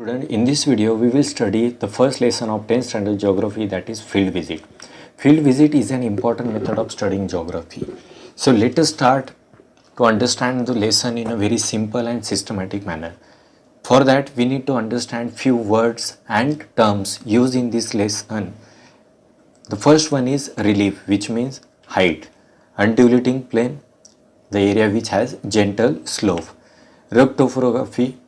Student, in this video we will study the first lesson of 10th standard geography, that is field visit. Field visit is an important method of studying geography. So let us start to understand the lesson in a very simple and systematic manner. For that we need to understand few words and terms used in this lesson. The first one is relief, which means height. Undulating plain, the area which has gentle slope. Rough topography,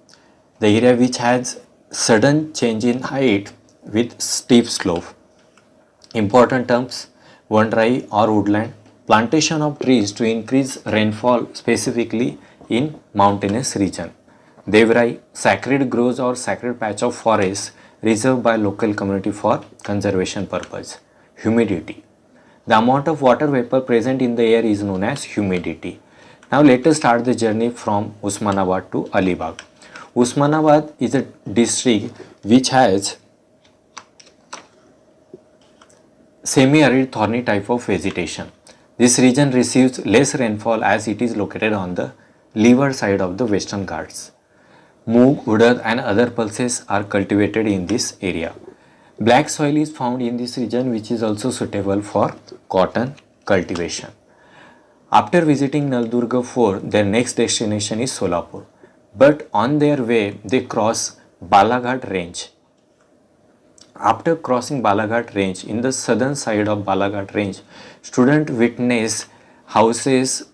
the area which has sudden change in height with steep slope. Important terms: one dry or woodland, plantation of trees to increase rainfall specifically in mountainous region. Devrai, sacred groves or sacred patch of forest reserved by local community for conservation purpose. Humidity, the amount of water vapor present in the air is known as humidity. Now let us start the journey from Osmanabad to Alibag. Osmanabad is a district which has semi-arid thorny type of vegetation. This region receives less rainfall as it is located on the leeward side of the Western Ghats. Moong, urad and other pulses are cultivated in this area. Black soil is found in this region, which is also suitable for cotton cultivation. After visiting Naldurga Fort, their next destination is Solapur. But on their way, they cross Balaghat range. After crossing Balaghat range, in the southern side of Balaghat range, students witness houses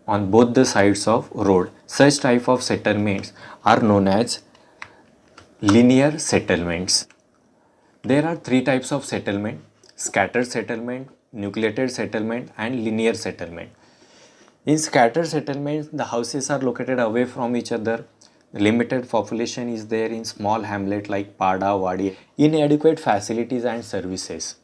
on both the sides of road. Such type of settlements are known as linear settlements. There are three types of settlement: scattered settlement, nucleated settlement and linear settlement. In scattered settlements, the houses are located away from each other. Limited population is there in small hamlet like Pada, Wadi. Inadequate facilities and services.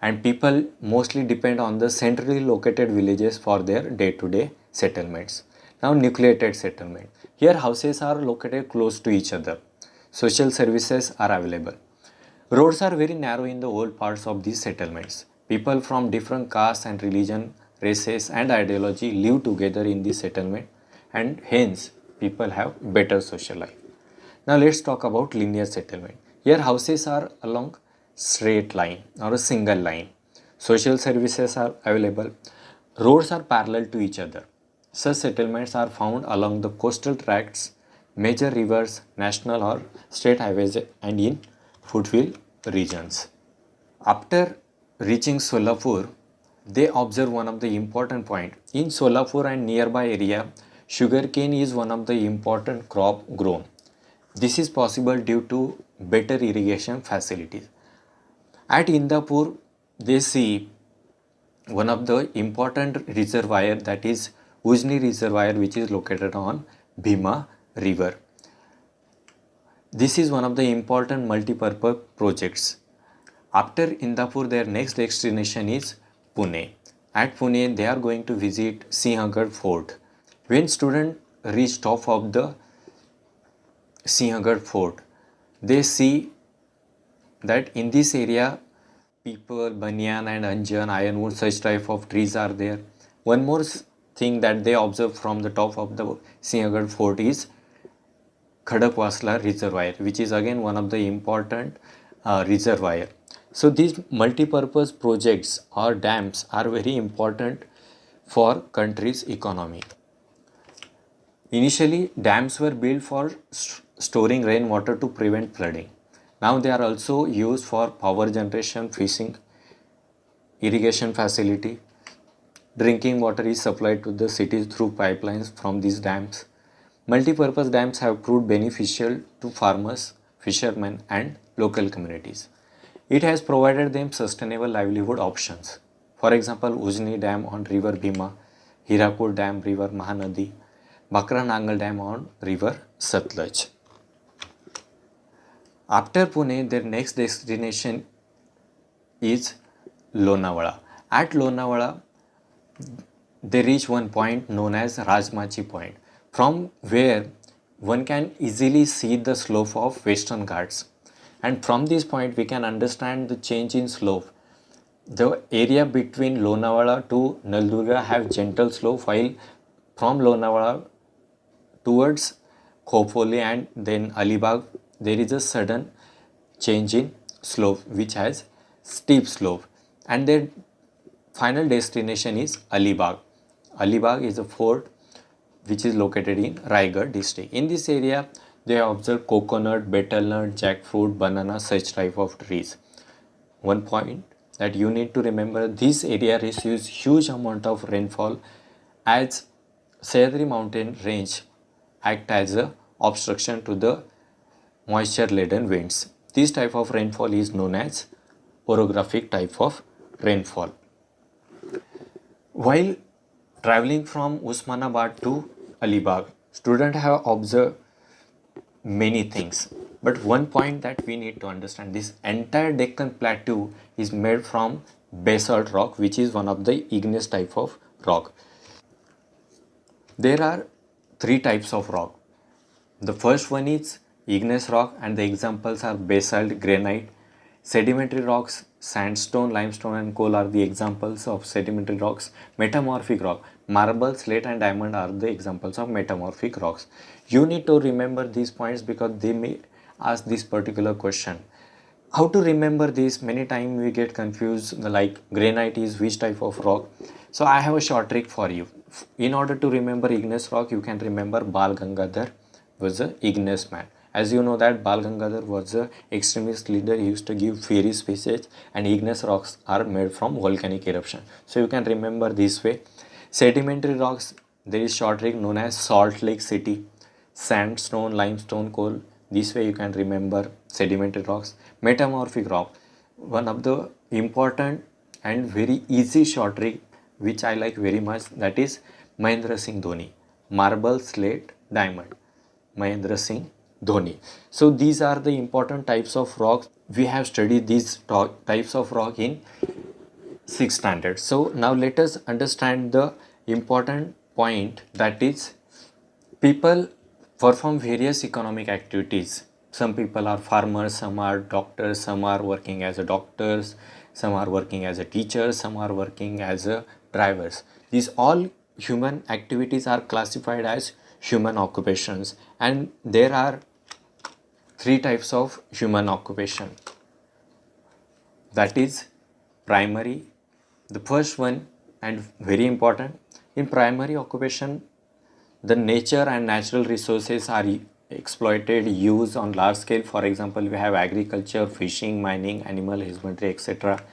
And people mostly depend on the centrally located villages for their day-to-day settlements. Now nucleated settlement. Here houses are located close to each other. Social services are available. Roads are very narrow in the old parts of these settlements. People from different castes and religion, races and ideology live together in this settlement, and hence people have better social life. Now let's talk about linear settlement. Here houses are along straight line or a single line. Social services are available. Roads are parallel to each other. Such settlements are found along the coastal tracts, major rivers, national or state highways and in foothill regions. After reaching Solapur, they observe one of the important point. In Solapur and nearby area, sugarcane is one of the important crop grown. This is possible due to better irrigation facilities. At Indapur, they see one of the important reservoir, that is Ujni reservoir, which is located on Bhima river. This is one of the important multi-purpose projects. After Indapur, their next destination is Pune. At Pune, they are going to visit Sinhagad Fort. When students reach top of the Sinhagad Fort, they see that in this area, people, banyan and anjan, ironwood, such type of trees are there. One more thing that they observe from the top of the Sinhagad Fort is Khadakwasla reservoir, which is again one of the important reservoir. So these multi-purpose projects or dams are very important for country's economy. Initially, dams were built for storing rainwater to prevent flooding. Now they are also used for power generation, fishing, irrigation facility. Drinking water is supplied to the cities through pipelines from these dams. Multi-purpose dams have proved beneficial to farmers, fishermen and local communities. It has provided them sustainable livelihood options. For example, Ujni Dam on river Bhima, Hirakud Dam river Mahanadi, Bakra Nangal Dam on river Satluj. After Pune, their next destination is Lonavala. At Lonavala, they reach one point known as Rajmachi Point, from where one can easily see the slope of Western Ghats. And from this point we can understand the change in slope. The area between Lonavala to Naldurga have gentle slope, while from Lonavala towards Khopoli and then Alibag, there is a sudden change in slope which has steep slope, and their final destination is Alibag. Alibag is a fort which is located in Raigad district. In this area, they observe coconut, betel nut, jackfruit, banana, such type of trees. One point that you need to remember, this area receives huge amount of rainfall as Sahyadri mountain range act as a obstruction to the moisture laden winds. This type of rainfall is known as orographic type of rainfall. While traveling from Usmanabad to Alibag, students have observed many things, but one point that we need to understand, this entire Deccan Plateau is made from basalt rock, which is one of the igneous type of rock. There are three types of rock. The first one is igneous rock, and the examples are basalt, granite. Sedimentary rocks, sandstone, limestone and coal are the examples of sedimentary rocks. Metamorphic rock, marble, slate and diamond are the examples of metamorphic rocks. You need to remember these points because they may ask this particular question. How to remember this? Many times we get confused, like granite is which type of rock. So I have a short trick for you. In order to remember igneous rock, you can remember Bal Gangadhar was a igneous man. As you know that Bal Gangadhar was a extremist leader. He used to give fiery speeches, and igneous rocks are made from volcanic eruption. So you can remember this way. Sedimentary rocks, there is short trick known as Salt Lake City. Sandstone, limestone, coal. This way you can remember sedimentary rocks. Metamorphic rock, one of the important and very easy short trick which I like very much, that is Mahendra Singh Dhoni. Marble, slate, diamond. Mahendra Singh Dhoni. So these are the important types of rocks. We have studied these types of rock in 6th standard. So now let us understand the important point, that is people perform various economic activities. Some people are farmers, some are doctors, some are working as a doctors, some are working as a teachers, some are working as a drivers. These all human activities are classified as human occupations, and there are three types of human occupation. That is primary. The first one, and very important, in primary occupation, the nature and natural resources are exploited, used on large scale. For example, we have agriculture, fishing, mining, animal husbandry, etc.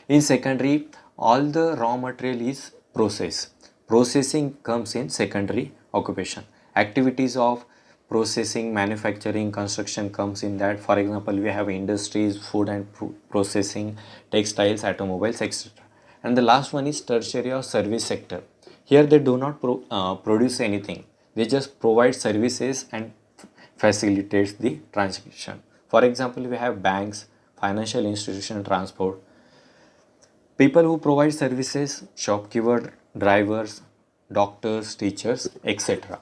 In secondary, all the raw material is processed. Processing comes in secondary occupation. Activities of processing, manufacturing, construction comes in that. For example, we have industries, food and processing, textiles, automobiles, etc. And the last one is tertiary or service sector. Here they do not produce anything. They just provide services and facilitates the transaction. For example, we have banks, financial institution, transport. People who provide services, shopkeeper, drivers, doctors, teachers, etc.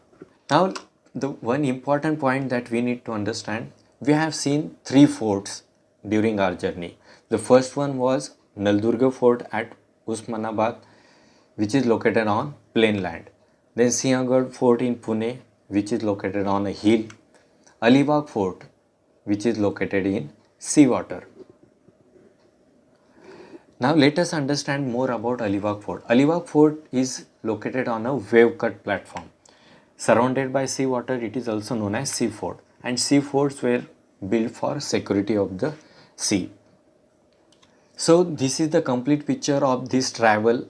Now, the one important point that we need to understand, we have seen three forts during our journey. The first one was Naldurga Fort at Usmanabad, which is located on plain land. Then Sinhagad Fort in Pune, which is located on a hill. Alibag Fort, which is located in seawater. Now let us understand more about Alibag Fort. Alibag Fort is located on a wave-cut platform. Surrounded by seawater, it is also known as sea fort. And sea forts were built for security of the sea. So this is the complete picture of this travel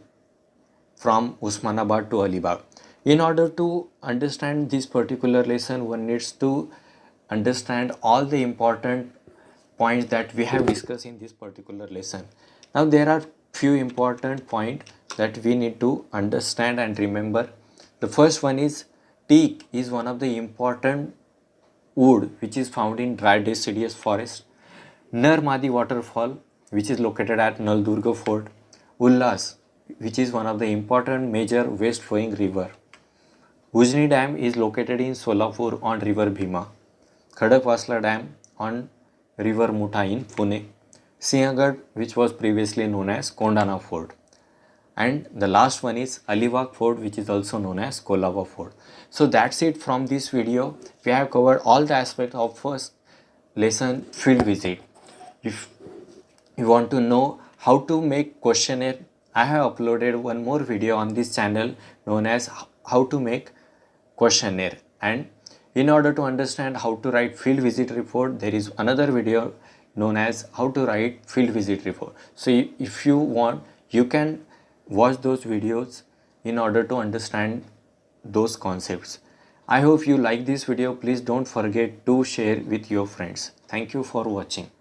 from Usmanabad to Alibag. In order to understand this particular lesson, one needs to understand all the important points that we have discussed in this particular lesson. Now there are few important points that we need to understand and remember. The first one is teak is one of the important wood which is found in dry deciduous forest. Narmadi waterfall, which is located at Naldurga Fort. Ullas, which is one of the important major west flowing river. Ujni Dam is located in Solapur on river Bhima. Khadakwasla Dam on river Mutha in Pune. Sinhagad, which was previously known as Kondana Fort. And the last one is Alibag Fort, which is also known as Kolaba Fort. So that's it from this video. We have covered all the aspects of first lesson field visit. If you want to know how to make questionnaire, I have uploaded one more video on this channel known as how to make questionnaire. And in order to understand how to write field visit report, there is another video known as how to write field visit report. So if you want, you can watch those videos in order to understand those concepts. I hope you like this video. Please don't forget to share with your friends. Thank you for watching.